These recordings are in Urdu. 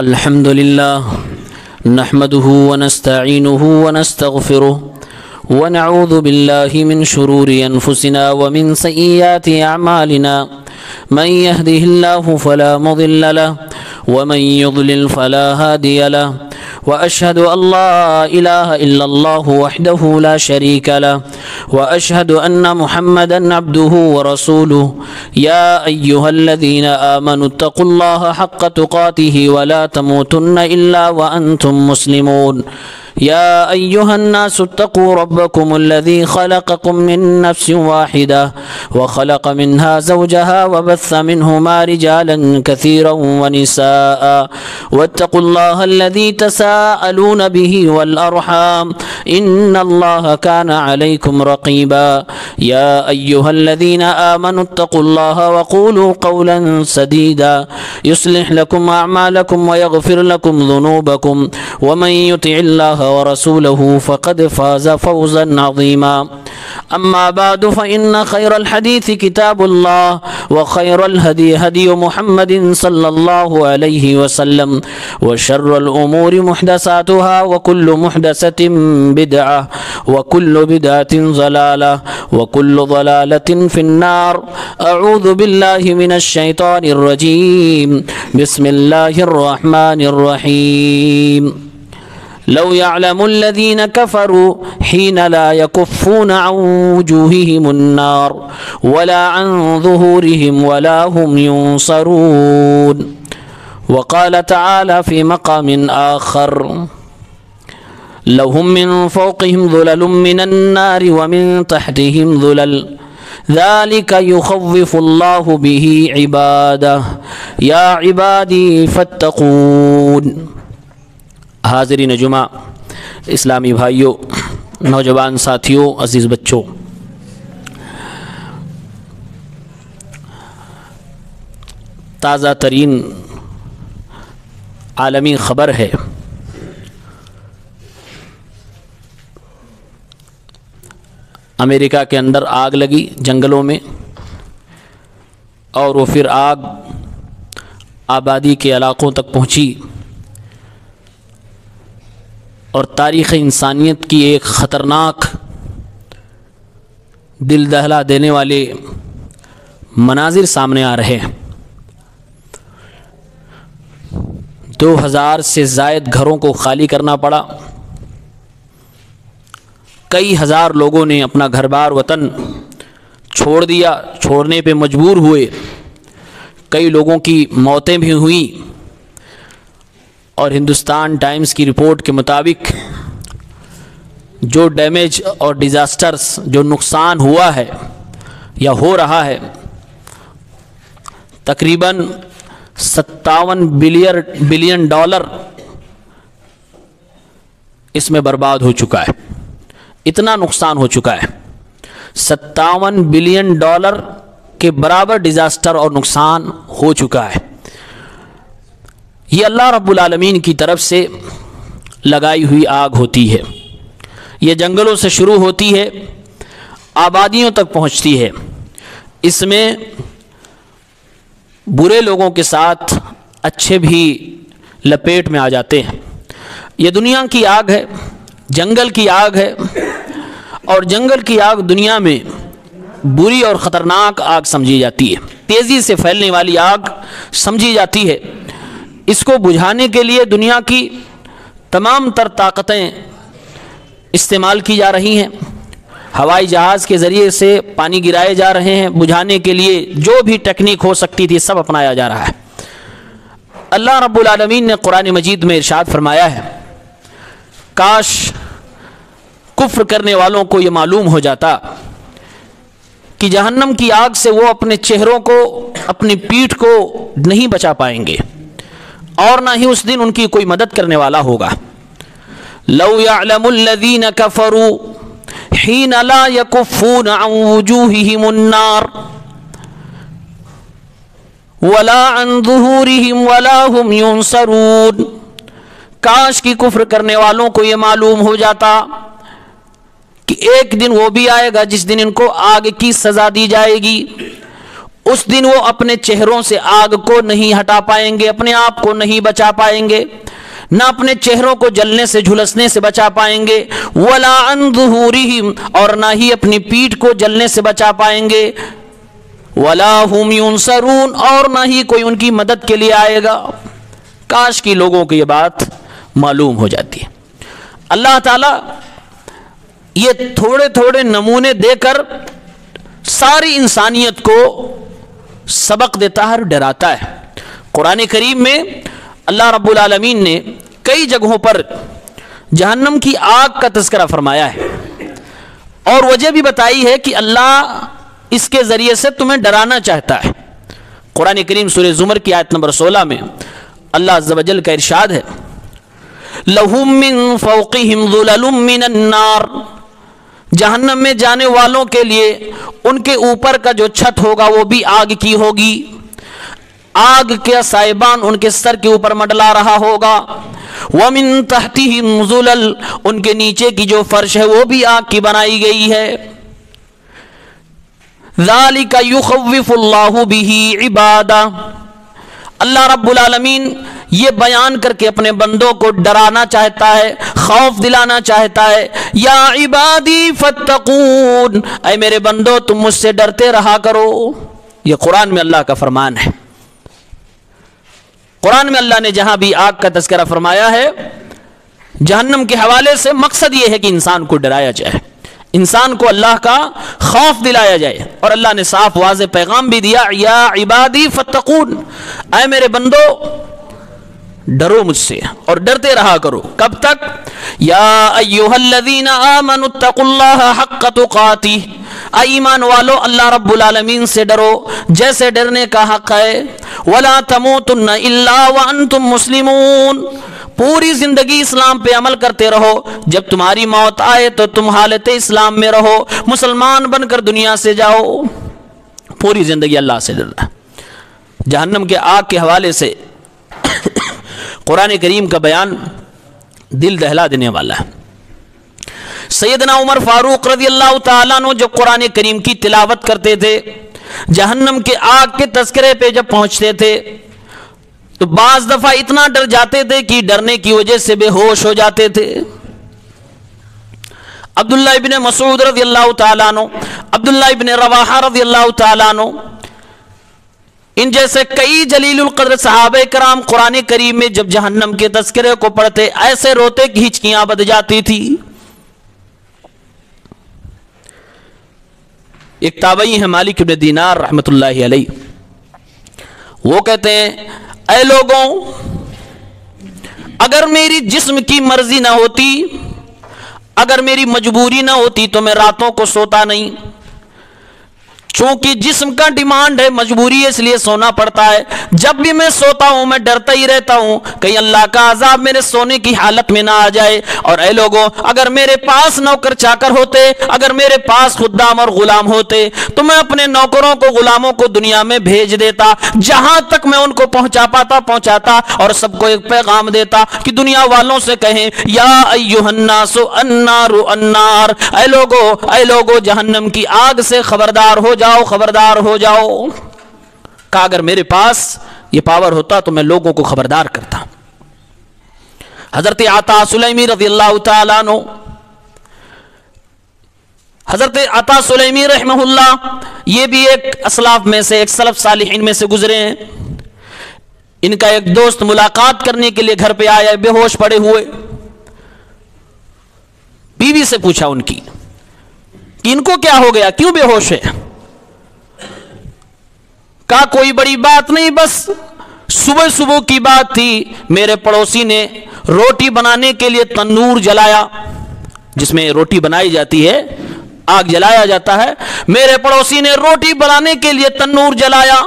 الحمد لله نحمده ونستعينه ونستغفره ونعوذ بالله من شرور أنفسنا ومن سيئات أعمالنا من يهده الله فلا مضل له ومن يضلل فلا هادي له وأشهد أن لا إله إلا الله وحده لا شريك له وأشهد أن محمدا عبده ورسوله يا أيها الذين آمنوا اتقوا الله حق تقاته ولا تموتن إلا وأنتم مسلمون يا أيها الناس اتقوا ربكم الذي خلقكم من نفس واحدة وخلق منها زوجها وبث منهما رجالا كثيرا ونساء واتقوا الله الذي تساءلون به والأرحام إن الله كان عليكم رقيبا يا أيها الذين آمنوا اتقوا الله وقولوا قولا سديدا يصلح لكم أعمالكم ويغفر لكم ذنوبكم ومن يطع الله ورسوله فقد فاز فوزا عظيما أما بعد فإن خير الحديث كتاب الله وخير الهدي هدي محمد صلى الله عليه وسلم وشر الأمور محدثاتها وكل محدثة بدعة وكل بدعة ضلالة وكل ضلالة في النار أعوذ بالله من الشيطان الرجيم بسم الله الرحمن الرحيم لو يعلم الذين كفروا حين لا يكفون عن وجوههم النار ولا عن ظهورهم ولا هم ينصرون وقال تعالى في مقام آخر لهم من فوقهم ظلل من النار ومن تحتهم ظلل ذلك يخوف الله به عباده يا عبادي فاتقون۔ حاضرین جمعہ، اسلامی بھائیوں، نوجوان ساتھیوں، عزیز بچوں، تازہ ترین عالمی خبر ہے امریکہ کے اندر آگ لگی جنگلوں میں، اور وہ پھر آگ آبادی کے علاقوں تک پہنچی اور تاریخ انسانیت کی ایک خطرناک دل دہلا دینے والے مناظر سامنے آ رہے ہیں۔ 2000 سے زائد گھروں کو خالی کرنا پڑا، کئی ہزار لوگوں نے اپنا گھر بار وطن چھوڑ دیا، چھوڑنے پہ مجبور ہوئے، کئی لوگوں کی موتیں بھی ہوئیں، اور ہندوستان ٹائمز کی رپورٹ کے مطابق جو ڈیمیج اور ڈیزاسٹرز، جو نقصان ہوا ہے یا ہو رہا ہے، تقریباً $57 بلین اس میں برباد ہو چکا ہے۔ اتنا نقصان ہو چکا ہے، $57 بلین کے برابر ڈیزاسٹر اور نقصان ہو چکا ہے۔ یہ اللہ رب العالمین کی طرف سے لگائی ہوئی آگ ہوتی ہے۔ یہ جنگلوں سے شروع ہوتی ہے، آبادیوں تک پہنچتی ہے۔ اس میں برے لوگوں کے ساتھ اچھے بھی لپیٹ میں آ جاتے ہیں۔ یہ دنیا کی آگ ہے، جنگل کی آگ ہے، اور جنگل کی آگ دنیا میں بری اور خطرناک آگ سمجھی جاتی ہے، تیزی سے پھیلنے والی آگ سمجھی جاتی ہے۔ اس کو بجھانے کے لیے دنیا کی تمام تر طاقتیں استعمال کی جا رہی ہیں، ہوائی جہاز کے ذریعے سے پانی گرائے جا رہے ہیں، بجھانے کے لیے جو بھی ٹیکنیک ہو سکتی تھی سب اپنایا جا رہا ہے۔ اللہ رب العالمین نے قرآن مجید میں ارشاد فرمایا ہے، کاش کفر کرنے والوں کو یہ معلوم ہو جاتا کہ جہنم کی آگ سے وہ اپنے چہروں کو، اپنی پیٹھ کو نہیں بچا پائیں گے، اور نہ ہی اس دن ان کی کوئی مدد کرنے والا ہوگا۔ لو يعلم الذين كفروا حين لا يكفون عن وجوههم النار ولا عن ظهورهم ولا هم ينصرون۔ کاش کی کفر کرنے والوں کو یہ معلوم ہو جاتا کہ ایک دن وہ بھی آئے گا جس دن ان کو آگ کی سزا دی جائے گی، اس دن وہ اپنے چہروں سے آگ کو نہیں ہٹا پائیں گے، اپنے آپ کو نہیں بچا پائیں گے، نہ اپنے چہروں کو جلنے سے جھلسنے سے بچا پائیں گے، ولا عن ظہورہم، اور نہ ہی اپنی پیٹھ کو جلنے سے بچا پائیں گے، ولا ہم ینصرون، اور نہ ہی کوئی ان کی مدد کے لیے آئے گا۔ کاش کی لوگوں کو یہ بات معلوم ہو جاتی ہے۔ اللہ تعالیٰ یہ تھوڑے تھوڑے نمونے دے کر ساری انسانیت کو سبق دیتا ہے اور ڈراتا ہے۔ قرآن کریم میں اللہ رب العالمین نے کئی جگہوں پر جہنم کی آگ کا تذکرہ فرمایا ہے، اور وجہ بھی بتائی ہے کہ اللہ اس کے ذریعے سے تمہیں ڈرانا چاہتا ہے۔ قرآن کریم سورہ زمر کی آیت نمبر 16 میں اللہ عز و جل کا ارشاد ہے، لَهُم مِّن فَوْقِهِمْ ظُلَلٌ مِّنَ النَّارِ، جہنم میں جانے والوں کے لیے ان کے اوپر کا جو چھت ہوگا وہ بھی آگ کی ہوگی، آگ کے سائبان ان کے سر کے اوپر منڈلا رہا ہوگا، وَمِن تَحْتِهِمْ ظُلَلٌ، ان کے نیچے کی جو فرش ہے وہ بھی آگ کی بنائی گئی ہے۔ ذَلِكَ يُخَوِّفُ اللَّهُ بِهِ عِبَادَهُ، اللہ رب العالمین یہ بیان کر کے اپنے بندوں کو ڈرانا چاہتا ہے، خوف دلانا چاہتا ہے۔ یا عبادی فاتقون، اے میرے بندو تم مجھ سے ڈرتے رہا کرو۔ یہ قرآن میں اللہ کا فرمان ہے۔ قرآن میں اللہ نے جہاں بھی آگ کا تذکرہ فرمایا ہے جہنم کے حوالے سے، مقصد یہ ہے کہ انسان کو ڈرایا جائے، انسان کو اللہ کا خوف دلایا جائے، اور اللہ نے صاف واضح پیغام بھی دیا، یا عبادی فاتقون، اے میرے بندو ڈرو مجھ سے اور ڈرتے رہا کرو۔ کب تک؟ یا ایھا الذین آمنوا اتقوا اللہ حق تقاتہ، اے ایمان والو اللہ رب العالمین سے ڈرو جیسے ڈرنے کا حق ہے، ولا تموتن الا وانتم مسلمون، پوری زندگی اسلام پہ عمل کرتے رہو، جب تمہاری موت آئے تو تم حالت اسلام میں رہو، مسلمان بن کر دنیا سے جاؤ۔ پوری زندگی اللہ سے ڈرنا۔ جہنم کے آگ کے حوالے سے قرآن کریم کا بیان دل دہلا دینے والا ہے۔ سیدنا عمر فاروق رضی اللہ تعالیٰ عنہ جب قرآن کریم کی تلاوت کرتے تھے، جہنم کے آگ کے تذکرے پہ جب پہنچتے تھے تو بعض دفعہ اتنا ڈر جاتے تھے کہ ڈرنے کی وجہ سے بے ہوش ہو جاتے تھے۔ عبداللہ ابن مسعود رضی اللہ تعالیٰ عنہ، عبداللہ ابن رواحہ رضی اللہ تعالیٰ عنہ، ان جیسے کئی جلیل القدر صحابہ کرام قرآن کریم میں جب جہنم کے تذکرے کو پڑھتے ایسے روتے کہ ہچکیاں بندھ جاتی تھی۔ ایک تابعی ہے مالک ابن دینار رحمت اللہ علیہ، وہ کہتے ہیں، اے لوگوں، اگر میری جسم کی مرضی نہ ہوتی، اگر میری مجبوری نہ ہوتی تو میں راتوں کو سوتا نہیں، چونکہ جسم کا ڈیمانڈ ہے، مجبوری ہے، اس لیے سونا پڑتا ہے۔ جب بھی میں سوتا ہوں میں ڈرتا ہی رہتا ہوں کہیں اللہ کا عذاب میرے سونے کی حالت میں نہ آ جائے۔ اور اے لوگوں، اگر میرے پاس نوکر چاکر ہوتے، اگر میرے پاس خدام اور غلام ہوتے تو میں اپنے نوکروں کو غلاموں کو دنیا میں بھیج دیتا، جہاں تک میں ان کو پہنچا پاتا پہنچاتا، اور سب کو ایک پیغام دیتا کہ دنیا والوں سے کہیں، یا ایھا الناس النار النار، اے لوگو جہنم کی آگ سے خبردار ہو جاؤ، خبردار ہو جاؤ۔ کہ اگر میرے پاس یہ پاور ہوتا تو میں لوگوں کو خبردار کرتا۔ حضرت عطا سلیمی رضی اللہ تعالیٰ عنہ، حضرت عطا سلیمی رحمہ اللہ یہ بھی ایک اسلاف میں سے، ایک سلف صالحین میں سے گزرے ہیں۔ ان کا ایک دوست ملاقات کرنے کے لیے گھر پہ آیا، بے ہوش پڑے ہوئے۔ بیوی سے پوچھا ان کی کہ ان کو کیا ہو گیا، کیوں بے ہوش ہے؟ کہا کوئی بڑی بات نہیں، بس صبح صبح کی بات تھی، میرے پڑوسی نے روٹی بنانے کے لیے تنور جلایا، جس میں روٹی بنائی جاتی ہے، آگ جلایا جاتا ہے، میرے پڑوسی نے روٹی بنانے کے لیے تنور جلایا۔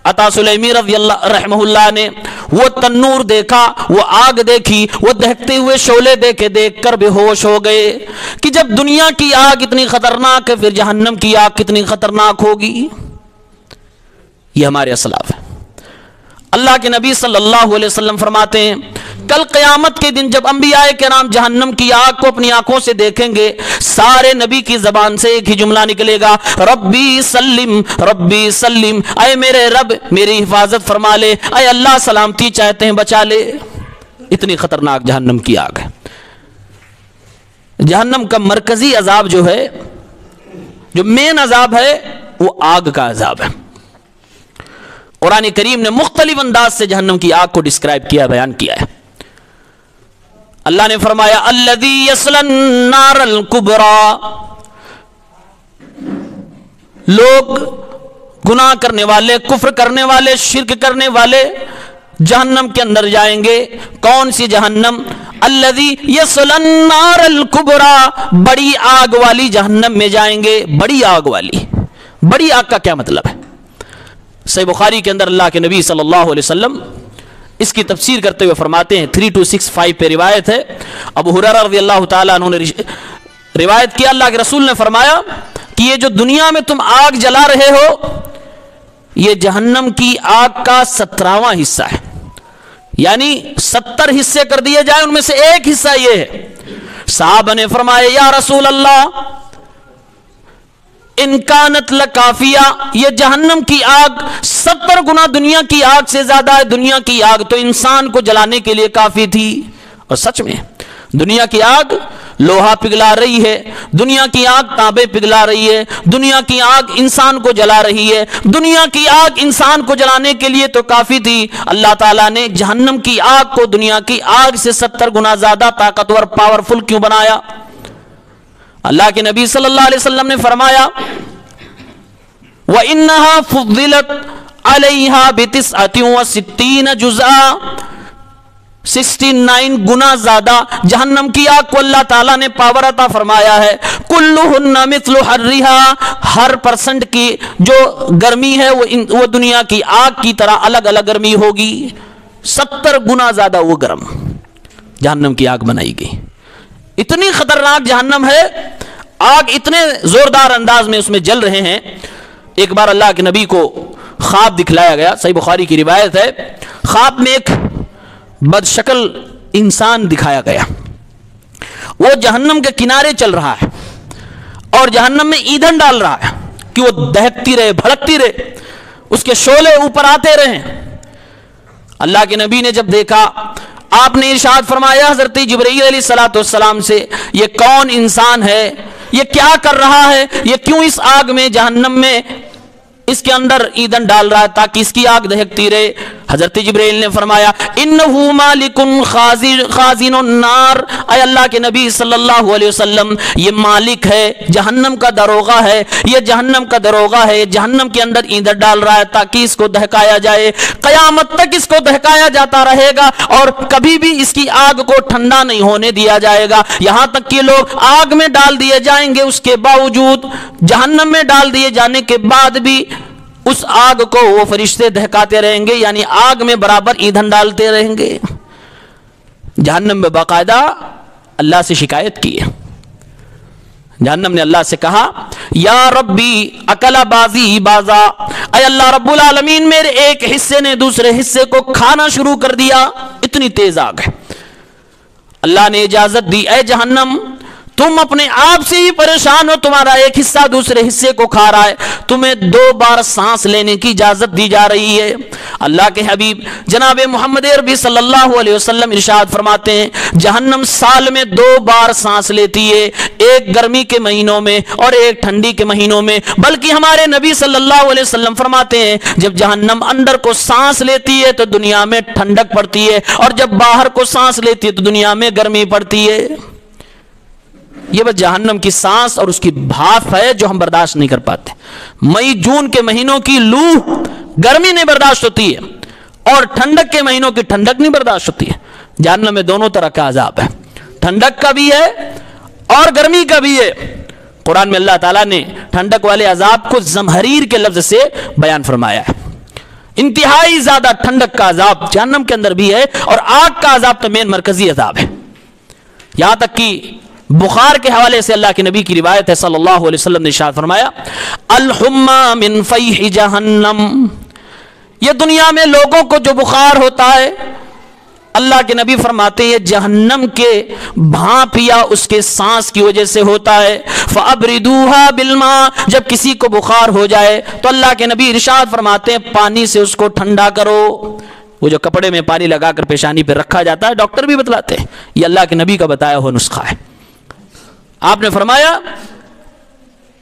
عطا سلیمی رضی اللہ رحمہ اللہ نے وہ تنور دیکھا، وہ آگ دیکھی، وہ دہکتے ہوئے شعلے دیکھ کر بے ہوش ہو گئے کہ جب دنیا کی آگ اتنی خطرناک ہے، پھر جہنم کی آگ کتنی خطرناک ہوگی۔ یہ ہمارے اسلاف ہے۔ اللہ کے نبی صلی اللہ علیہ وسلم فرماتے ہیں کل قیامت کے دن جب انبیاء کرام جہنم کی آگ کو اپنی آنکھوں سے دیکھیں گے، سارے نبی کی زبان سے ایک ہی جملہ نکلے گا، ربی سلم ربی سلم، اے میرے رب میری حفاظت فرما لے، اے اللہ سلامتی چاہتے ہیں بچا لے۔ اتنی خطرناک جہنم کی آگ ہے۔ جہنم کا مرکزی عذاب جو ہے، جو مین عذاب ہے، وہ آگ کا عذاب ہے۔ قرآن کریم نے مختلف انداز سے جہنم کی آگ کو ڈسکرائب کیا، بیان کیا ہے۔ اللہ نے فرمایا الذی یصلی النار الکبریٰ، لوگ گناہ کرنے والے، کفر کرنے والے، شرک کرنے والے جہنم کے اندر جائیں گے۔ کون سی جہنم؟ الذی یصلی النار الکبریٰ، بڑی آگ والی جہنم میں جائیں گے۔ بڑی آگ والی، بڑی آگ کا کیا مطلب ہے؟ صحیح بخاری کے اندر اللہ کے نبی صلی اللہ علیہ وسلم اس کی تفسیر کرتے ہوئے فرماتے ہیں، 3265 پہ روایت ہے، ابو ہریرہ رضی اللہ تعالیٰ عنہ نے روایت کیا، اللہ کے رسول نے فرمایا کہ یہ جو دنیا میں تم آگ جلا رہے ہو، یہ جہنم کی آگ کا 17واں حصہ ہے، یعنی 70 حصے کر دیے جائیں، ان میں سے ایک حصہ یہ ہے۔ صحابہ نے فرمایا یا رسول اللہ انکانت لکافیہ، یہ جہنم کی آگ 70 گنا دنیا کی آگ سے زیادہ ہے، دنیا کی آگ تو انسان کو جلانے کے لیے کافی تھی۔ اور سچ میں دنیا کی آگ لوہا پگھلا رہی ہے، دنیا کی آگ تانبے پگھلا رہی ہے، دنیا کی آگ انسان کو جلا رہی ہے، دنیا کی آگ انسان کو جلانے کے لیے تو کافی تھی۔ اللہ تعالیٰ نے جہنم کی آگ کو دنیا کی آگ سے 70 گنا زیادہ طاقتور، پاورفل کیوں بنایا؟ اللہ کے نبی صلی اللہ علیہ وسلم نے فرمایا وَإِنَّهَا فُضِّلَتْ عَلَيْهَا ب69 جزءا، 69 گنا زیادہ جہنم کی آگ کو اللہ تعالیٰ نے پاور عطا فرمایا ہے۔ كُلُّهُنَّ مِثْلُ حَرِّهَا، ہر پرسنٹ کی جو گرمی ہے وہ دنیا کی آگ کی طرح الگ الگ گرمی ہوگی، 70 گنا زیادہ وہ گرم جہنم کی آگ بنائی گئی۔ اتنی خطرناک جہنم ہے، آگ اتنے زوردار انداز میں اس میں جل رہے ہیں۔ ایک بار اللہ کے نبی کو خواب دکھلایا گیا، صحیح بخاری کی روایت ہے، خواب میں ایک بد شکل انسان دکھایا گیا، وہ جہنم کے کنارے چل رہا ہے اور جہنم میں ایندھن ڈال رہا ہے کہ وہ دہکتی رہے، بھڑکتی رہے، اس کے شعلے اوپر آتے رہیں۔ اللہ کے نبی نے جب دیکھا، آپ نے ارشاد فرمایا حضرت جبرائیل علیہ السلام سے، یہ کون انسان ہے، یہ کیا کر رہا ہے، یہ کیوں اس آگ میں جہنم میں اس کے اندر ایندھن ڈال رہا ہے تاکہ اس کی آگ دہکتی رہے؟ حضرت جبرائیل نے فرمایا انہو مالک خازن النار، اے اللہ کے نبی صلی اللہ علیہ وسلم، یہ مالک ہے، جہنم کا دروغہ ہے، یہ جہنم کا دروغہ ہے، یہ جہنم کے اندر ایندھن ڈال رہا ہے تاکہ اس کو دہکایا جائے، قیامت تک اس کو دہکایا جاتا رہے گا اور کبھی بھی اس کی آگ کو ٹھنڈا نہیں ہونے دیا جائے گا، یہاں تک کہ لوگ آگ میں ڈال دیے جائیں گے، اس کے باوجود جہنم میں ڈال دیے جانے کے بعد بھی اس آگ کو وہ فرشتے دہکاتے رہیں گے، یعنی آگ میں برابر ایندھن ڈالتے رہیں گے۔ جہنم میں باقاعدہ اللہ سے شکایت کی ہے، جہنم نے اللہ سے کہا یا ربی اکل بازی بازا، اے اللہ رب العالمین میرے ایک حصے نے دوسرے حصے کو کھانا شروع کر دیا، اتنی تیز آگ ہے۔ اللہ نے اجازت دی اے جہنم تم اپنے آپ سے ہی پریشان ہو، تمہارا ایک حصہ دوسرے حصے کو کھا رہا ہے، تمہیں 2 بار سانس لینے کی اجازت دی جا رہی ہے۔ اللہ کے حبیب جناب محمد عربی صلی اللہ علیہ وسلم ارشاد فرماتے ہیں جہنم سال میں 2 بار سانس لیتی ہے، ایک گرمی کے مہینوں میں اور ایک ٹھنڈی کے مہینوں میں، بلکہ ہمارے نبی صلی اللہ علیہ وسلم فرماتے ہیں جب جہنم اندر کو سانس لیتی ہے تو دنیا میں ٹھنڈک پڑتی ہے اور جب باہر کو سانس لیتی ہے تو دنیا میں گرمی پڑتی ہے۔ یہ بس جہنم کی سانس اور اس کی بھاپ ہے جو ہم برداشت نہیں کر پاتے۔ مئی جون کے مہینوں کی لو گرمی نہیں برداشت ہوتی ہے اور ٹھنڈک کے مہینوں کی ٹھنڈک نہیں برداشت ہوتی ہے۔ جہنم میں دونوں طرح کا عذاب ہے، ٹھنڈک کا بھی ہے اور گرمی کا بھی ہے۔ قرآن میں اللہ تعالیٰ نے ٹھنڈک والے عذاب کو زمہریر کے لفظ سے بیان فرمایا ہے۔ انتہائی زیادہ ٹھنڈک کا عذاب جہنم کے اندر بھی ہے اور آگ کا عذاب تو مین مرکزی عذاب ہے۔ یہاں تک کہ بخار کے حوالے سے اللہ کے نبی کی روایت ہے صلی اللہ علیہ وسلم نے ارشاد فرمایا الحمى من فیح جہنم، یہ دنیا میں لوگوں کو جو بخار ہوتا ہے اللہ کے نبی فرماتے ہیں یہ جہنم کے بھانپ یا اس کے سانس کی وجہ سے ہوتا ہے. فَأَبْرِدُوهَا بِالْمَاءِ جب کسی کو بخار ہو جائے تو اللہ کے نبی ارشاد فرماتے ہیں پانی سے اس کو ٹھنڈا کرو. وہ جو کپڑے میں پانی لگا کر پیشانی پہ رکھا جاتا ہے, ڈاکٹر بھی بتلاتے ہیں, یہ اللہ کے نبی کا بتایا ہوا نسخہ ہے. آپ نے فرمایا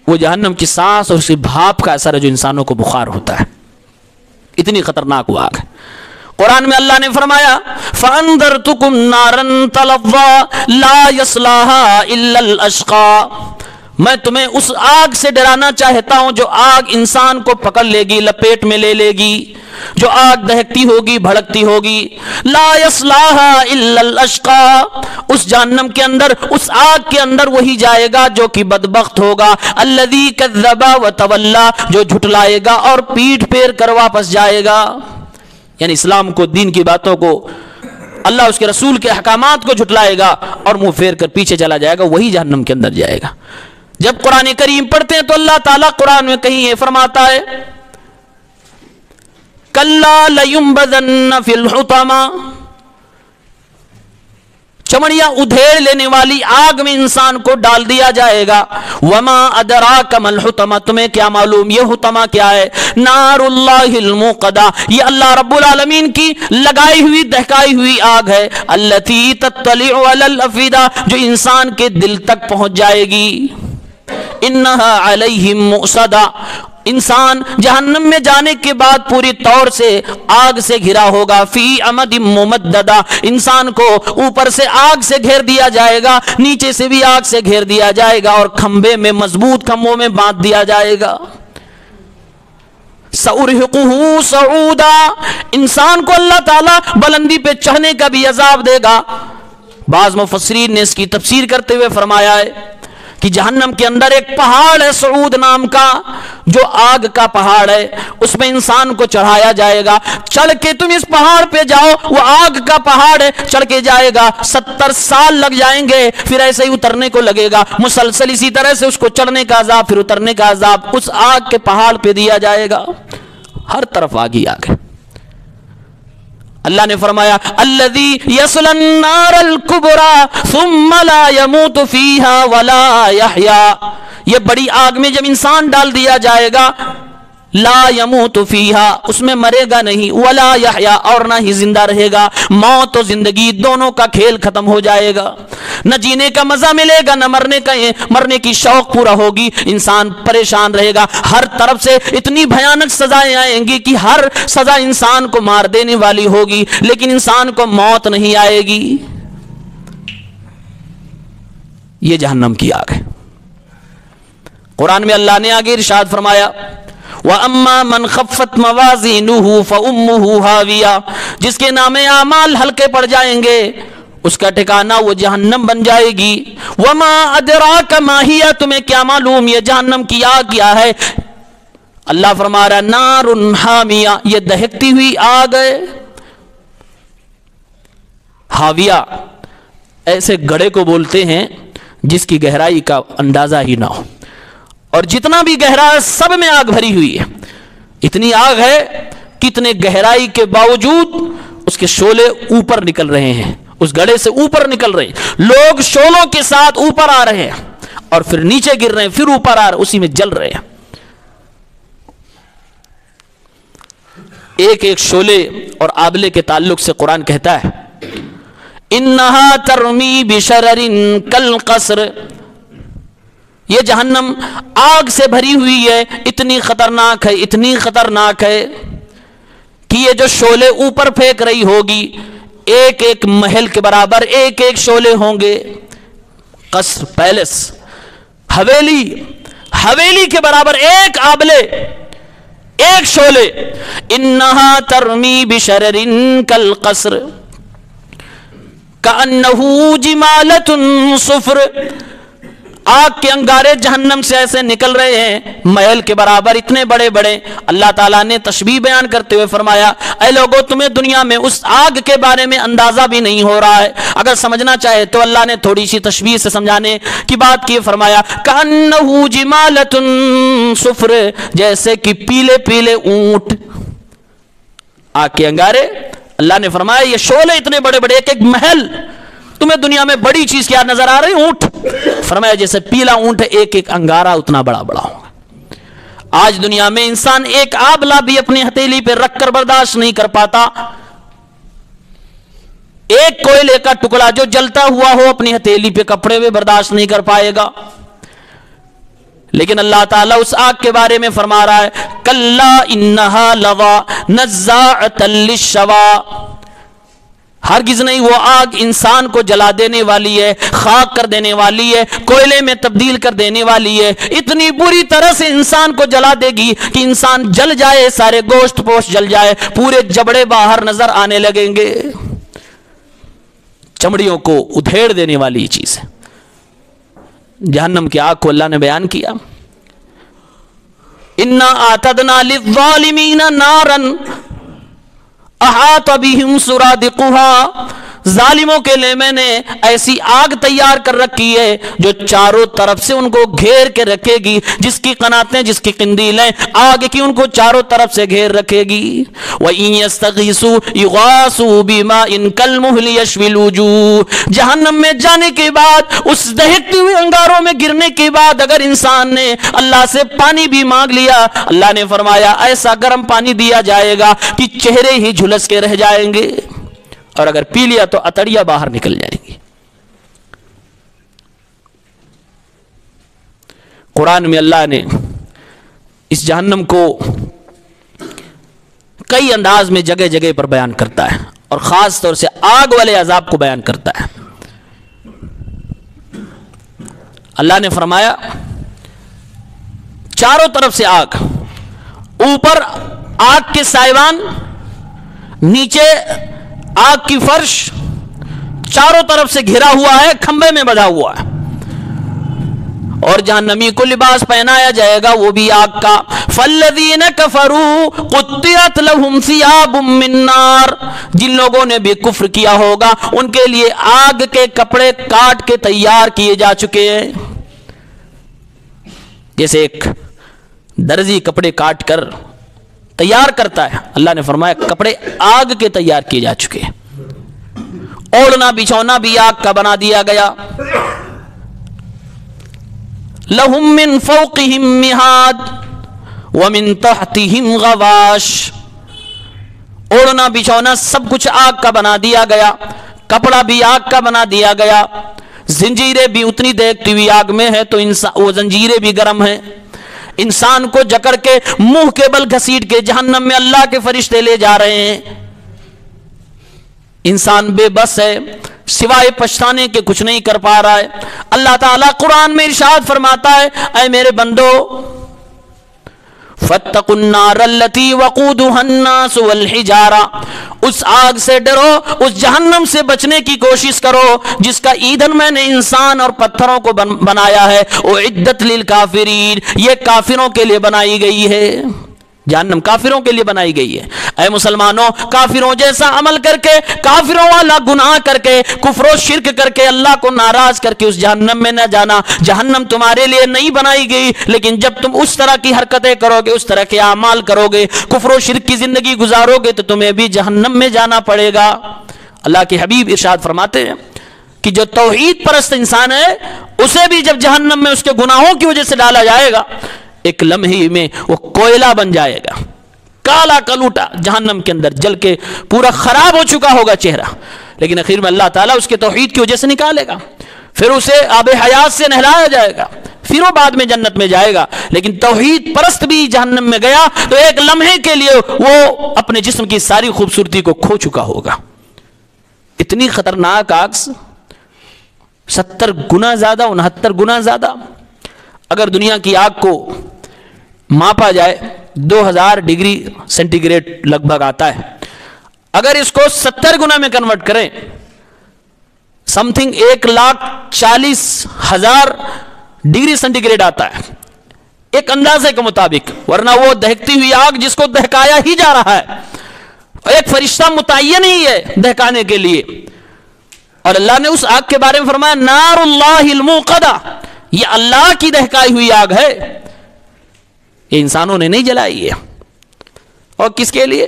وہ جہنم کی سانس اور اس کی بھاپ کا اثر ہے جو انسانوں کو بخار ہوتا ہے. اتنی خطرناک وہ آگ ہے. قرآن میں اللہ نے فرمایا فَأَنذَرْتُكُمْ نَارًا تَلَظَّىٰ لَا يَصْلَاهَا إِلَّا الْأَشْقَىٰ میں تمہیں اس آگ سے ڈرانا چاہتا ہوں جو آگ انسان کو پکڑ لے گی, لپیٹ میں لے لے گی, جو آگ دہکتی ہوگی, بھڑکتی ہوگی. لا يصلاها الا الاشقى اس جہنم کے اندر, اس آگ کے اندر وہی جائے گا جو کہ بدبخت ہوگا. الذي كذب وتولى جو جھٹلائے گا اور پیٹھ پھیر کر واپس جائے گا. یعنی اسلام کو, دین کی باتوں کو, اللہ اس کے رسول کے احکامات کو جھٹلائے گا اور منہ پھیر کر پیچھے چلا جائے گا, وہی جہنم کے اندر جائے گا. جب قرآن کریم پڑھتے ہیں تو اللہ تعالیٰ قرآن میں کہیں یہ فرماتا ہے کَلَّا لَيُنبَذَنَّ فِي الْحُطَمَةِ چمڑیاں ادھیڑ لینے والی آگ میں انسان کو ڈال دیا جائے گا. وَمَا أَدْرَاكَ مَا الْحُطَمَةُ تمہیں کیا معلوم یہ حطمہ کیا ہے؟ نار اللہ الموقدہ یہ اللہ رب العالمین کی لگائی ہوئی دہکائی ہوئی آگ ہے. التي تطلع على الافئدہ جو انسان کے دل تک پہنچ جائے گی. انہا علیہم مؤصدہ انسان جہنم میں جانے کے بعد پوری طور سے آگ سے گھرا ہوگا. فی امد ممددہ انسان کو اوپر سے آگ سے گھیر دیا جائے گا, نیچے سے بھی آگ سے گھیر دیا جائے گا, اور کھمبے میں, مضبوط کھمبوں میں باندھ دیا جائے گا. سأرہقہ صعودا انسان کو اللہ تعالیٰ بلندی پہ چڑھنے کا بھی عذاب دے گا. بعض مفسرین نے اس کی تفسیر کرتے ہوئے فرمایا ہے کہ جہنم کے اندر ایک پہاڑ ہے صعود نام کا, جو آگ کا پہاڑ ہے, اس میں انسان کو چڑھایا جائے گا. چڑھ کے تم اس پہاڑ پہ جاؤ, وہ آگ کا پہاڑ ہے, چڑھ کے جائے گا, 70 سال لگ جائیں گے, پھر ایسے ہی اترنے کو لگے گا, مسلسل اسی طرح سے اس کو چڑھنے کا عذاب, پھر اترنے کا عذاب اس آگ کے پہاڑ پہ دیا جائے گا. ہر طرف آگ ہی آگ ہے. اللہ نے فرمایا الذی یصلی النار الکبری ثم لا يموت فیہا ولا یحیا یہ بڑی آگ میں جب انسان ڈال دیا جائے گا, لا يموت فیہا اس میں مرے گا نہیں, ولا یحیا اور نہ ہی زندہ رہے گا. موت و زندگی دونوں کا کھیل ختم ہو جائے گا, نہ جینے کا مزہ ملے گا, نہ مرنے کی شوق پورا ہوگی. انسان پریشان رہے گا, ہر طرف سے اتنی بھیانک سزائیں آئیں گی کہ ہر سزا انسان کو مار دینے والی ہوگی, لیکن انسان کو موت نہیں آئے گی. یہ جہنم کی آگ ہے. قرآن میں اللہ نے آگے ارشاد فرمایا وَأَمَّا مَنْ خَفَّتْ مَوَازِينُهُ فَأُمُّهُ هَاوِيَةٌ جس کے نام اعمال ہلکے پڑ جائیں گے اس کا ٹھکانہ وہ جہنم بن جائے گی. وَمَا أَدْرَاكَ مَا هِيَ تمہیں کیا معلوم یہ جہنم کی آگ کیا ہے؟ اللہ فرما رہا نار حامیہ یہ دہکتی ہوئی آگ ہے. حاویہ ایسے گڑھے کو بولتے ہیں جس کی گہرائی کا اندازہ ہی نہ ہو, اور جتنا بھی گہرا ہے سب میں آگ بھری ہوئی ہے. اتنی آگ ہے کتنے گہرائی کے باوجود اس کے شعلے اوپر نکل رہے ہیں, اس گڑھے سے اوپر نکل رہے ہیں. لوگ شعلوں کے ساتھ اوپر آ رہے ہیں اور پھر نیچے گر رہے ہیں, پھر اوپر آ رہے ہیں, اسی میں جل رہے ہیں. ایک ایک شعلے اور آبلے کے تعلق سے قرآن کہتا ہے انہا ترمی بشرر کالقصر یہ جہنم آگ سے بھری ہوئی ہے, اتنی خطرناک ہے, اتنی خطرناک ہے کہ یہ جو شعلے اوپر پھینک رہی ہوگی ایک ایک محل کے برابر ایک ایک شعلے ہوں گے. قصر, پیلس, حویلی کے برابر ایک آبلے, ایک شعلے. انہا ترمی بشرر کالقصر کأنہ جمالۃ صفر آگ کے انگارے جہنم سے ایسے نکل رہے ہیں محل کے برابر, اتنے بڑے بڑے. اللہ تعالیٰ نے تشبیہ بیان کرتے ہوئے فرمایا اے لوگوں تمہیں دنیا میں اس آگ کے بارے میں اندازہ بھی نہیں ہو رہا ہے. اگر سمجھنا چاہے تو اللہ نے تھوڑی سی تشبیہ سے سمجھانے کی بات کی, فرمایا کأنہ جمالۃ صفر جیسے کہ پیلے پیلے اونٹ. آگ کے انگارے اللہ نے فرمایا یہ شعلے اتنے بڑے بڑے، ایک ایک محل، تمہیں دنیا میں بڑی چیز کیا نظر آ رہی؟ اونٹ. فرمایا جیسے پیلا اونٹ ہے، ایک ایک انگارہ اتنا بڑا بڑا ہوگا. آج دنیا میں انسان ایک آبلہ بھی اپنی ہتھیلی پہ رکھ کر برداشت نہیں کر پاتا. ایک کوئلے کا ٹکڑا جو جلتا ہوا ہو اپنی ہتھیلی پہ کپڑے میں برداشت نہیں کر پائے گا. لیکن اللہ تعالیٰ اس آگ کے بارے میں فرما رہا ہے کلا انہا لظا نزاعۃ للشوا، ہرگز نہیں، وہ آگ انسان کو جلا دینے والی ہے، خاک کر دینے والی ہے، کوئلے میں تبدیل کر دینے والی ہے. اتنی بری طرح سے انسان کو جلا دے گی کہ انسان جل جائے، سارے گوشت پوش جل جائے، پورے جبڑے باہر نظر آنے لگیں گے. چمڑیوں کو ادھیڑ دینے والی چیز ہے. جہنم کی آگ کو اللہ نے بیان کیا انا اعتدنا للظالمین نارا احاط بهم سرادقها، ظالموں کے لیے میں نے ایسی آگ تیار کر رکھی ہے جو چاروں طرف سے ان کو گھیر کے رکھے گی، جس کی قناتیں، جس کی قندیلیں آگ کی ان کو چاروں طرف سے گھیر رکھے گی. وَإِن يَسْتَغِيثُوا يُغَاثُوا بِمَاءٍ كَالْمُهْلِ يَشْوِي الْوُجُوهَ، جہنم میں جانے کے بعد، اس دہکتے ہوئے انگاروں میں گرنے کے بعد اگر انسان نے اللہ سے پانی بھی مانگ لیا، اللہ نے فرمایا ایسا گرم پانی دیا جائے گا کہ چہرے ہی جھلس کے رہ جائیں گے، اور اگر پی لیا تو اتڑیاں باہر نکل جائیں گی. قرآن میں اللہ نے اس جہنم کو کئی انداز میں جگہ جگہ پر بیان کرتا ہے، اور خاص طور سے آگ والے عذاب کو بیان کرتا ہے. اللہ نے فرمایا چاروں طرف سے آگ، اوپر آگ کے سائبان، نیچے آگ کی فرش، چاروں طرف سے گھرا ہوا ہے، کھمبے میں بندھا ہوا ہے. اور جہنمی کو لباس پہنایا جائے گا وہ بھی آگ کا. فالذین کفروا قطعت لهم ثیاب من نار، جن لوگوں نے بھی کفر کیا ہوگا ان کے لیے آگ کے کپڑے کاٹ کے تیار کیے جا چکے ہیں. جیسے ایک درزی کپڑے کاٹ کر تیار کرتا ہے، اللہ نے فرمایا کپڑے آگ کے تیار کیے جا چکے ہیں. اوڑھنا بچھونا بھی آگ کا بنا دیا گیا. لَهُم مِّن فَوْقِهِم مِّہَادٌ وَمِن تَحْتِهِمْ غَوَاشٌ، اوڑھنا بچھونا سب کچھ آگ کا بنا دیا گیا، کپڑا بھی آگ کا بنا دیا گیا. زنجیریں بھی اتنی دیکھتی ہوئی آگ میں ہے تو وہ زنجیریں بھی گرم ہیں. انسان کو جکڑ کے منہ کے بل گھسیٹ کے جہنم میں اللہ کے فرشتے لے جا رہے ہیں. انسان بے بس ہے، سوائے پچھتانے کے کچھ نہیں کر پا رہا ہے. اللہ تعالیٰ قرآن میں ارشاد فرماتا ہے اے میرے بندو فَاتَّقُوا النَّارَ الَّتِي وَقُودُهَا النَّاسُ وَالْحِجَارَةُ، اس آگ سے ڈرو، اس جہنم سے بچنے کی کوشش کرو جس کا ایندھن میں نے انسان اور پتھروں کو بنایا ہے. اُعِدَّتْ لِلْكَافِرِينَ، یہ کافروں کے لیے بنائی گئی ہے. جہنم کافروں کے لیے بنائی گئی ہے. اے مسلمانوں، کافروں جیسا عمل کر کے، کافروں والا گناہ کر کے، کفر و شرک کر کے، اللہ کو ناراض کر کے اس جہنم میں نہ جانا. جہنم تمہارے لیے نہیں بنائی گئی، لیکن جب تم اس طرح کی حرکتیں کرو گے، اس طرح کے اعمال کرو گے، کفر و شرک کی زندگی گزارو گے تو تمہیں بھی جہنم میں جانا پڑے گا. اللہ کے حبیب ارشاد فرماتے ہیں کہ جو توحید پرست انسان ہے اسے بھی جب جہنم میں اس کے گناہوں کی وجہ سے ڈالا جائے گا، ایک لمحے میں وہ کوئلہ بن جائے گا، کالا کلوٹا جہنم کے اندر جل کے پورا خراب ہو چکا ہوگا چہرہ. لیکن اخیر میں اللہ تعالیٰ اس کے توحید کی وجہ سے نکالے گا، پھر اسے آب حیات سے نہلایا جائے گا، پھر وہ بعد میں جنت میں جائے گا. لیکن توحید پرست بھی جہنم میں گیا تو ایک لمحے کے لیے وہ اپنے جسم کی ساری خوبصورتی کو کھو چکا ہوگا. اتنی خطرناک آگ، 70 گنا زیادہ، 69 گنا زیادہ. اگر دنیا کی آگ کو ماپا جائے 2000 ڈگری سینٹی گریڈ لگ بھگ آتا ہے، اگر اس کو 70 گنا میں کنورٹ کریں something 1,40,000 degree centigrade آتا ہے ایک اندازے کے مطابق. ورنہ وہ دہکتی ہوئی آگ جس کو دہکایا ہی جا رہا ہے، ایک فرشتہ متعین ہی ہے دہکانے کے لیے. اور اللہ نے اس آگ کے بارے میں فرمایا نار اللہ الموقدہ، یہ اللہ کی دہکائی ہوئی آگ ہے، یہ انسانوں نے نہیں جلائی ہے. اور کس کے لیے؟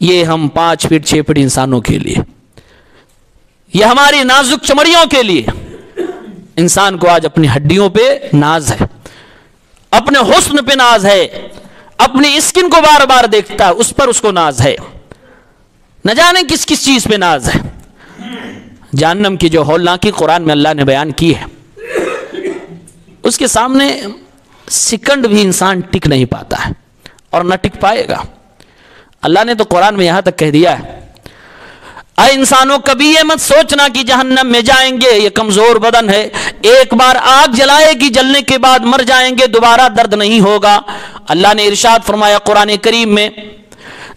یہ ہم 5 فٹ 6 فٹ انسانوں کے لیے، یہ ہماری نازک چمڑیوں کے لیے. انسان کو آج اپنی ہڈیوں پہ ناز ہے، اپنے حسن پہ ناز ہے، اپنی اسکن کو بار بار دیکھتا ہے، اس پر اس کو ناز ہے، نہ جانے کس کس چیز پہ ناز ہے. جہنم کی جو ہولناکی قرآن میں اللہ نے بیان کی ہے، اس کے سامنے سیکنڈ بھی انسان ٹک نہیں پاتا ہے اور نہ ٹک پائے گا. اللہ نے تو قرآن میں یہاں تک کہہ دیا ہے، اے انسانوں کبھی یہ مت سوچنا کہ جہنم میں جائیں گے، یہ کمزور بدن ہے، ایک بار آگ جلائے گی، جلنے کے بعد مر جائیں گے، دوبارہ درد نہیں ہوگا. اللہ نے ارشاد فرمایا قرآن کریم میں،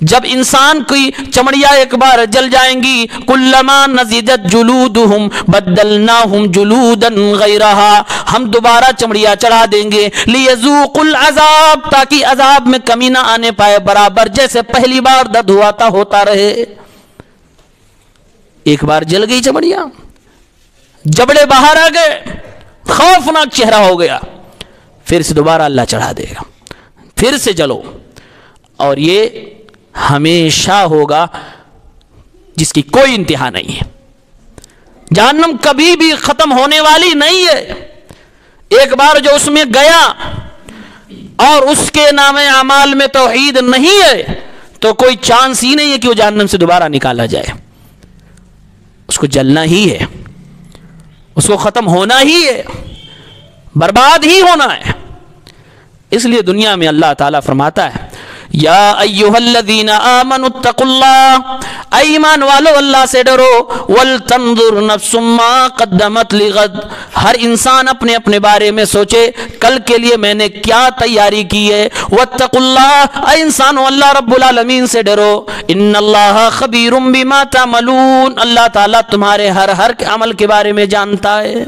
جب انسان کی چمڑیاں ایک بار جل جائیں گی، کلما نضجت جلودہم بدلناہم جلودا غیرہا، ہم دوبارہ چمڑیاں چڑھا دیں گے، لیذوقوا العذاب، تاکہ عذاب میں کمی نہ آنے پائے، برابر جیسے پہلی بار درد ہوا تھا ہوتا رہے. ایک بار جل گئی چمڑیاں، جبڑے باہر آ گئے، خوفناک چہرہ ہو گیا، پھر سے دوبارہ اللہ چڑھا دے گا، پھر سے جلو. اور یہ ہمیشہ ہوگا، جس کی کوئی انتہا نہیں ہے. جہنم کبھی بھی ختم ہونے والی نہیں ہے. ایک بار جو اس میں گیا اور اس کے نام اعمال میں توحید نہیں ہے تو کوئی چانس ہی نہیں ہے کہ وہ جہنم سے دوبارہ نکالا جائے. اس کو جلنا ہی ہے، اس کو ختم ہونا ہی ہے، برباد ہی ہونا ہے. اس لیے دنیا میں اللہ تعالیٰ فرماتا ہے، یا ایھا الذین آمنوا اتقوا اللہ، اے ایمان والو اللہ سے ڈرو، ولتنظر نفس ما قدمت لغد، ہر انسان اپنے اپنے بارے میں سوچے کل کے لیے میں نے کیا تیاری کی ہے. واتقوا اللہ، اے انسانو اللہ رب العالمین سے ڈرو، ان اللہ خبیر بما تعملون، اللہ تعالیٰ تمہارے ہر عمل کے بارے میں جانتا ہے.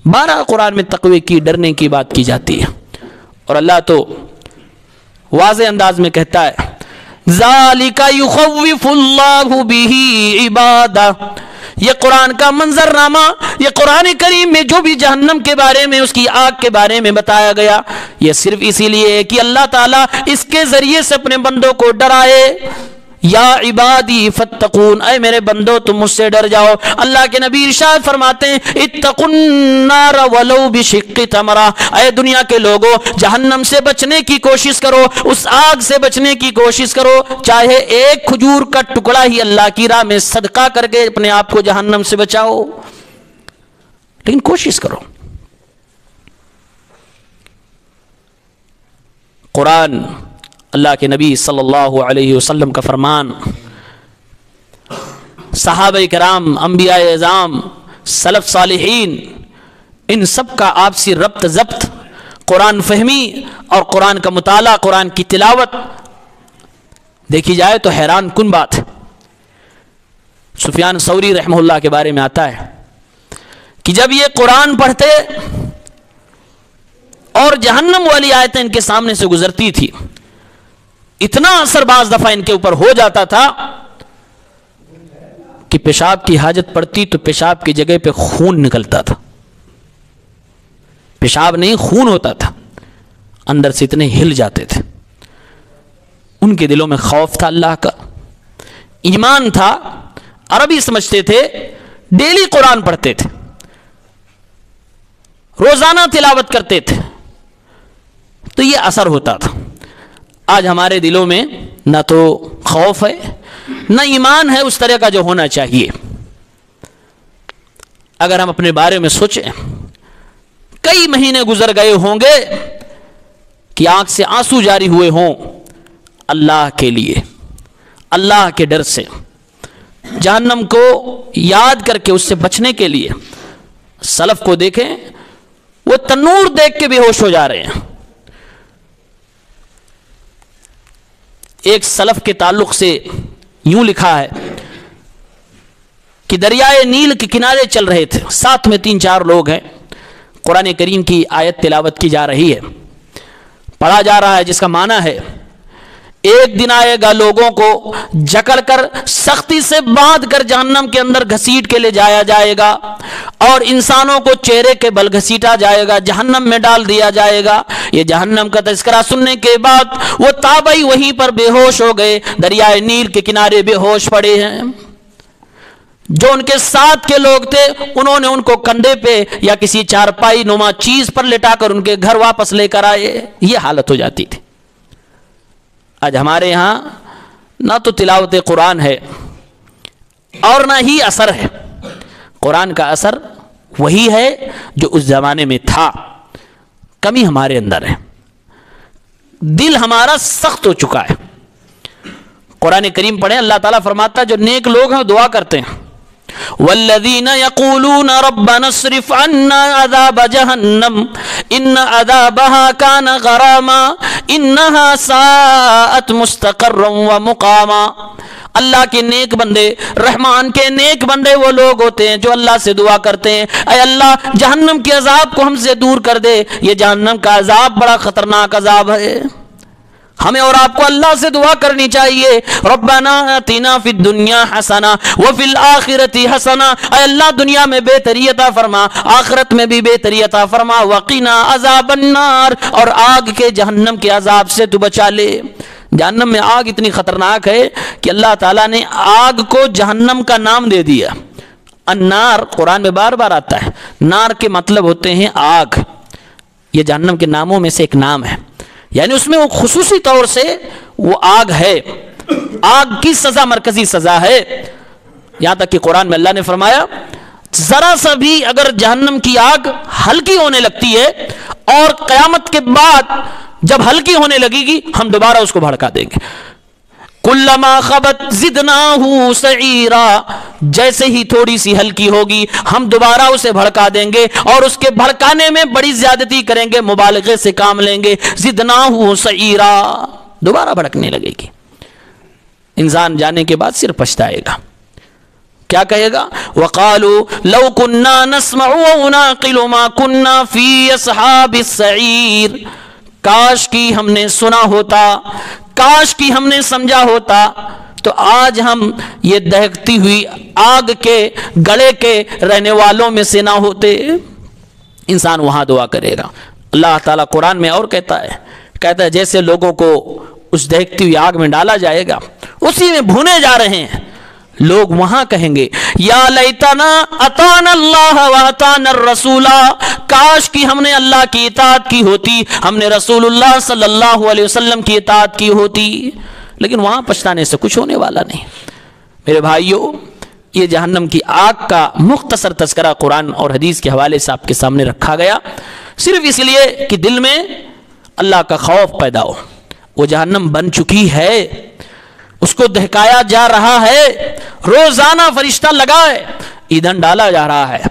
12 قرآن میں تقوی کی، ڈرنے کی بات کی جاتی ہے، اور اللہ تو واضح انداز میں کہتا ہے، ذالک یخوف اللہ بہ عبادہ، یہ قرآن کا منظر نامہ، یہ قرآن کریم میں جو بھی جہنم کے بارے میں، اس کی آگ کے بارے میں بتایا گیا، یہ صرف اسی لیے ہے کہ اللہ تعالیٰ اس کے ذریعے سے اپنے بندوں کو ڈرائے. یا عبادی فتقون، اے میرے بندو تم مجھ سے ڈر جاؤ. اللہ کے نبی ارشاد فرماتے ہیں، اتقوا النار ولو بشق تمرہ، اے دنیا کے لوگوں جہنم سے بچنے کی کوشش کرو، اس آگ سے بچنے کی کوشش کرو، چاہے ایک کھجور کا ٹکڑا ہی اللہ کی راہ میں صدقہ کر کے اپنے آپ کو جہنم سے بچاؤ، لیکن کوشش کرو. قرآن، اللہ کے نبی صلی اللہ علیہ وسلم کا فرمان، صحابہ کرام، انبیاء اعظام، سلف صالحین، ان سب کا آپسی ربط ضبط، قرآن فہمی اور قرآن کا مطالعہ، قرآن کی تلاوت دیکھی جائے تو حیران کن بات ہے. سفیان ثوری رحمہ اللہ کے بارے میں آتا ہے کہ جب یہ قرآن پڑھتے اور جہنم والی آیتیں ان کے سامنے سے گزرتی تھی، اتنا اثر بعض دفعہ ان کے اوپر ہو جاتا تھا کہ پیشاب کی حاجت پڑتی تو پیشاب کی جگہ پہ خون نکلتا تھا. پیشاب نہیں، خون ہوتا تھا، اندر سے اتنے ہل جاتے تھے. ان کے دلوں میں خوف تھا اللہ کا، ایمان تھا، عربی سمجھتے تھے، ڈیلی قرآن پڑھتے تھے، روزانہ تلاوت کرتے تھے، تو یہ اثر ہوتا تھا. آج ہمارے دلوں میں نہ تو خوف ہے نہ ایمان ہے اس طرح کا جو ہونا چاہیے. اگر ہم اپنے بارے میں سوچیں، کئی مہینے گزر گئے ہوں گے کہ آنکھ سے آنسو جاری ہوئے ہوں اللہ کے لیے، اللہ کے ڈر سے، جہنم کو یاد کر کے اس سے بچنے کے لیے. سلف کو دیکھیں، وہ تنور دیکھ کے بے ہوش ہو جا رہے ہیں. ایک سلف کے تعلق سے یوں لکھا ہے کہ دریائے نیل کے کنارے چل رہے تھے، ساتھ میں 3-4 لوگ ہیں، قرآن کریم کی آیت تلاوت کی جا رہی ہے، پڑھا جا رہا ہے، جس کا معنی ہے ایک دن آئے گا لوگوں کو جکڑ کر سختی سے باندھ کر جہنم کے اندر گھسیٹ کے لے جایا جائے گا، اور انسانوں کو چہرے کے بل گھسیٹا جائے گا، جہنم میں ڈال دیا جائے گا۔ یہ جہنم کا تذکرہ سننے کے بعد وہ تابعی وہیں پر بے ہوش ہو گئے، دریائے نیل کے کنارے بے ہوش پڑے ہیں۔ جو ان کے ساتھ کے لوگ تھے انہوں نے ان کو کندھے پہ یا کسی چارپائی نما چیز پر لٹا کر ان کے گھر واپس لے کر آئے۔ یہ حالت ہو جاتی تھی۔ آج ہمارے ہاں نہ تو تلاوت قرآن ہے اور نہ ہی اثر ہے۔ قرآن کا اثر وہی ہے جو اس زمانے میں تھا، کمی ہمارے اندر ہے، دل ہمارا سخت ہو چکا ہے۔ قرآن کریم پڑھیں، اللہ تعالیٰ فرماتا ہے جو نیک لوگ ہیں دعا کرتے ہیں، والذین یقولون ربنا اصرف عنا عذاب جہنم ان عذابها کان غراما انها ساءت مستقرا ومقاما۔ اللہ کے نیک بندے، رحمان کے نیک بندے وہ لوگ ہوتے ہیں جو اللہ سے دعا کرتے ہیں، اے اللہ جہنم کے عذاب کو ہم سے دور کر دے، یہ جہنم کا عذاب بڑا خطرناک عذاب ہے۔ ہمیں اور آپ کو اللہ سے دعا کرنی چاہیے، ربنا آتنا فی الدنیا حسنہ وفی الآخرۃ حسنہ، اے اللہ دنیا میں بہتری عطا فرما، آخرت میں بھی بہتری عطا فرما، وقنا عذاب النار، اور آگ کے جہنم کے عذاب سے تو بچا لے۔ جہنم میں آگ اتنی خطرناک ہے کہ اللہ تعالیٰ نے آگ کو جہنم کا نام دے دیا۔ النار قرآن میں بار بار آتا ہے، نار کے مطلب ہوتے ہیں آگ، یہ جہنم کے ناموں میں سے ایک نام ہے، یعنی اس میں وہ خصوصی طور سے وہ آگ ہے، آگ کی سزا مرکزی سزا ہے۔ یہاں تک کہ قرآن میں اللہ نے فرمایا ذرا سا بھی اگر جہنم کی آگ ہلکی ہونے لگتی ہے اور قیامت کے بعد جب ہلکی ہونے لگے گی ہم دوبارہ اس کو بھڑکا دیں گے، کلما خبت زدناہ سعیرا، جیسے ہی تھوڑی سی ہلکی ہوگی ہم دوبارہ اسے بھڑکا دیں گے، اور اس کے بھڑکانے میں بڑی زیادتی کریں گے، مبالغے سے کام لیں گے، زدناہ سعیرا، دوبارہ بھڑکنے لگے گی۔ انسان جانے کے بعد صرف پچھتائے گا، کیا کہے گا؟ وقالوا لو كنا نسمع ونعقل ما كنا في اصحاب السعیر، کاش کی ہم نے سنا ہوتا، کاش کی ہم نے سمجھا ہوتا تو آج ہم یہ دہکتی ہوئی آگ کے گڑے کے رہنے والوں میں سے نہ ہوتے۔ انسان وہاں دعا کرے گا۔ اللہ تعالیٰ قرآن میں اور کہتا ہے جیسے لوگوں کو اس دہکتی ہوئی آگ میں ڈالا جائے گا اسی میں بھونے جا رہے ہیں، لوگ وہاں کہیں گے یا لیتنا اطعنا اللہ واطعنا الرسول، کاش کی ہم نے اللہ کی اطاعت کی ہوتی، ہم نے رسول اللہ صلی اللہ علیہ وسلم کی اطاعت کی ہوتی۔ لیکن وہاں پچھتانے سے کچھ ہونے والا نہیں۔ میرے بھائیوں، یہ جہنم کی آگ کا مختصر تذکرہ قرآن اور حدیث کے حوالے سے آپ کے سامنے رکھا گیا، صرف اس لیے کہ دل میں اللہ کا خوف پیدا ہو۔ وہ جہنم بن چکی ہے، اس کو دہکایا جا رہا ہے، روزانہ فرشتہ لگا ہے، ایندھن ڈالا جا رہا ہے۔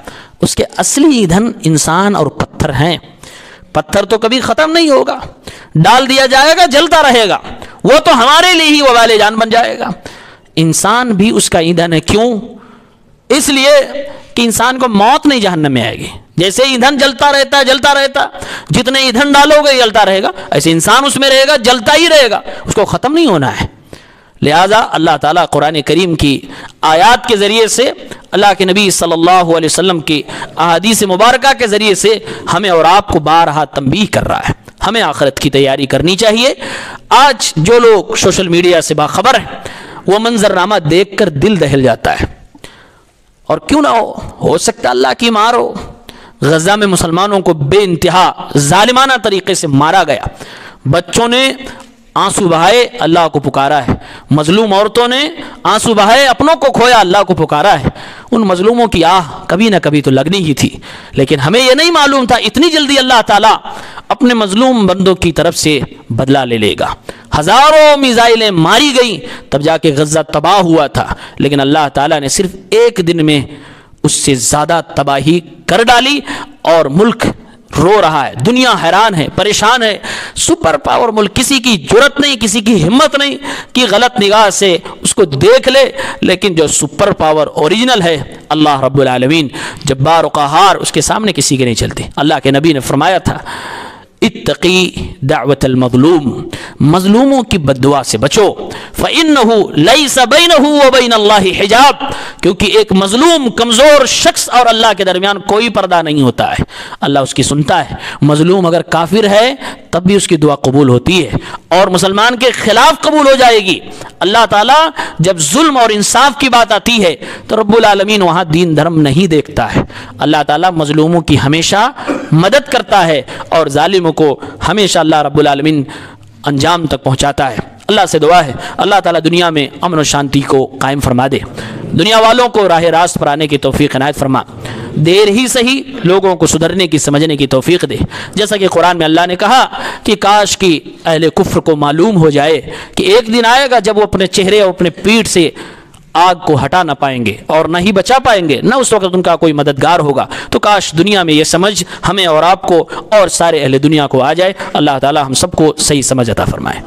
اس کے اصلی ایندھن انسان اور پتھر ہیں۔ پتھر تو کبھی ختم نہیں ہوگا، ڈال دیا جائے گا جلتا رہے گا، وہ تو ہمارے لیے ہی وبال جان بن جائے گا۔ انسان بھی اس کا ایندھن ہے۔ کیوں؟ اس لیے کہ انسان کو موت نہیں جہنم میں آئے گی۔ جیسے ایندھن جلتا رہتا ہے جلتا رہتا، جتنے ایندھن ڈالو گے جلتا رہے گا، ایسے انسان اس میں رہے گا، جلتا ہی رہے گا، اس کو ختم نہیں ہونا ہے۔ لہذا اللہ تعالیٰ قرآن کریم کی آیات کے ذریعے سے، اللہ کے نبی صلی اللہ علیہ وسلم کی احادیث مبارکہ کے ذریعے سے ہمیں اور آپ کو بارہا تنبیہ کر رہا ہے۔ ہمیں آخرت کی تیاری کرنی چاہیے۔ آج جو لوگ سوشل میڈیا سے باخبر ہیں وہ منظرنامہ دیکھ کر دل دہل جاتا ہے، اور کیوں نہ ہو سکتا اللہ کی مار ہو۔ غزہ میں مسلمانوں کو بے انتہا ظالمانہ طریقے سے مارا گیا، بچوں نے آنسو بہائے اللہ کو پکارا ہے، مظلوم عورتوں نے آنسو بہائے اپنوں کو کھویا اللہ کو پکارا ہے۔ ان مظلوموں کی آہ کبھی نہ کبھی تو لگنی ہی تھی، لیکن ہمیں یہ نہیں معلوم تھا اتنی جلدی اللہ تعالیٰ اپنے مظلوم بندوں کی طرف سے بدلہ لے لے گا۔ ہزاروں میزائلیں ماری گئیں تب جا کے غزہ تباہ ہوا تھا، لیکن اللہ تعالیٰ نے صرف ایک دن میں اس سے زیادہ تباہی کر ڈالی، اور ملک رو رہا ہے، دنیا حیران ہے، پریشان ہے۔ سپر پاور ملک، کسی کی جرت نہیں، کسی کی ہمت نہیں کہ غلط نگاہ سے اس کو دیکھ لے، لیکن جو سپر پاور اوریجنل ہے اللہ رب العالمین جبار و قہار، اس کے سامنے کسی کے نہیں چلتے۔ اللہ کے نبی نے فرمایا تھا اتقی دعوت المظلوم، مظلوموں کی بددعا سے بچو، فإنہ لیس بینہ وبین اللہ حجاب، کیونکہ ایک مظلوم کمزور شخص اور اللہ کے درمیان کوئی پردہ نہیں ہوتا ہے، اللہ اس کی سنتا ہے۔ مظلوم اگر کافر ہے تب بھی اس کی دعا قبول ہوتی ہے اور مسلمان کے خلاف قبول ہو جائے گی۔ اللہ تعالیٰ جب ظلم اور انصاف کی بات آتی ہے تو رب العالمین وہاں دین دھرم نہیں دیکھتا ہے، اللہ تعالیٰ مظلوموں کی ہمیشہ مدد کرتا ہے اور ظالموں کو ہمیشہ اللہ رب العالمین انجام تک پہنچاتا ہے۔ اللہ سے دعا ہے اللہ تعالیٰ دنیا میں امن و شانتی کو قائم فرما دے، دنیا والوں کو راہ راست پر آنے کی توفیق عنایت فرما، دیر ہی صحیح لوگوں کو سدھرنے کی سمجھنے کی توفیق دے، جیسا کہ قرآن میں اللہ نے کہا کہ کاش کی اہل کفر کو معلوم ہو جائے کہ ایک دن آئے گا جب وہ اپنے چہرے اور اپنے پیٹھ سے آگ کو ہٹا نہ پائیں گے اور نہ ہی بچا پائیں گے، نہ اس وقت ان کا کوئی مددگار ہوگا۔ تو کاش دنیا میں یہ سمجھ ہمیں اور آپ کو اور سارے اہل دنیا کو آ جائے۔ اللہ تعالی ہم سب کو صحیح سمجھ عطا فرمائے۔